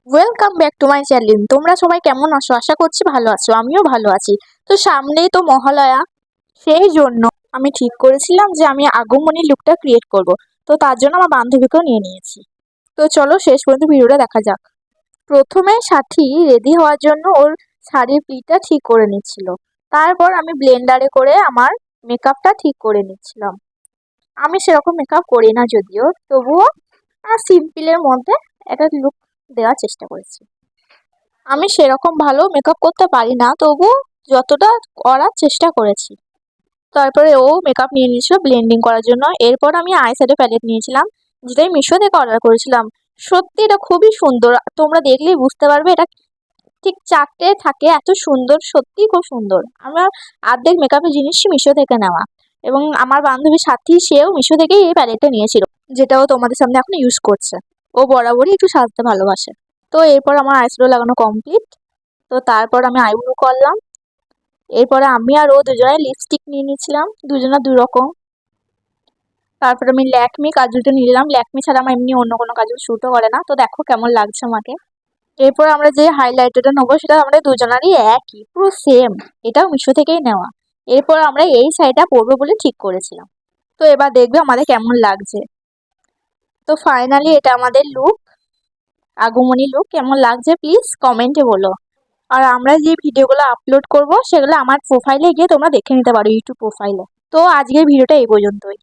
Welcome back to my channel. তোমরা সবাই কেমন আছো? আশা করছি ভালো আছো, আমিও ভালো আছি। তো সামনেই তো মহালয়া, সেই জন্য আমি ঠিক করেছিলাম যে আমি আগমনী লুকটা ক্রিয়েট করব। তো তার জন্য আমার বান্ধবীকেও নিয়ে নিয়েছি। তো চলো শেষ পর্যন্ত ভিডিওটা দেখা যাক। প্রথমে সাথী রেডি হওয়ার জন্য ওর শাড়ির প্লিটটা ঠিক করে নিচ্ছিল। তারপর আমি ব্লেন্ডারে করে আমার মেকআপটা ঠিক করে নিচ্ছিলাম। আমি সেরকম মেকআপ করি না যদিও, তবুও সিম্পলের মধ্যে একটা লুক দেওয়ার চেষ্টা করেছি। আমি সেরকম ভালো মেকআপ করতে পারি না, তবুও যতটা করার চেষ্টা করেছি। তারপরে ও মেকআপ নিয়ে নিয়েছিল ব্লেন্ডিং করার জন্য। এরপর আমি আইশ্যাডো প্যালেট নিয়েছিলাম, যেটাই মিশো থেকে অর্ডার করেছিলাম। সত্যি এটা খুবই সুন্দর, তোমরা দেখলেই বুঝতে পারবে এটা ঠিক চারটে থাকে, এত সুন্দর, সত্যিই খুব সুন্দর। আমার অর্ধেক মেকআপের জিনিসই মিশো থেকে নেওয়া। এবং আমার বান্ধবীর সাথী, সেও মিশো থেকেই এই প্যালেটটা নিয়েছিল, যেটাও তোমাদের সামনে এখন ইউজ করছে। ও বরাবরই একটু সাজতে ভালোবাসে। তো এরপর আমার আইশ্যাডো লাগানো কমপ্লিট। তো তারপর আমি আইব্রো করলাম। এরপরে আমি আর ও দুজনে লিপস্টিক নিয়ে নিয়েছিলাম, দুজনা দু রকম। তারপর আমি ল্যাকমি কাজলটা নিলাম। ল্যাকমি ছাড়া আমার এমনি অন্য কোনো কাজল শুটও করে না। তো দেখো কেমন লাগছে আমাকে। এরপর আমরা যে হাইলাইটারটা নেবো সেটা আমাদের দুজনারই একই, পুরো সেম। এটাও মিশো থেকেই নেওয়া। এরপর আমরা এই শাড়িটা পরবো বলে ঠিক করেছিলাম। তো এবার দেখবে আমাদের কেমন লাগছে। তো ফাইনালি এটা আমাদের লুক, আগমনী লুক। কেমন লাগছে প্লিজ কমেন্টে বলো। আর আমরা যে ভিডিওগুলো আপলোড করব সেগুলো আমার প্রোফাইলে গিয়ে তোমরা দেখে নিতে পারো, ইউটিউব প্রোফাইলে। তো আজকের ভিডিওটা এই পর্যন্তই।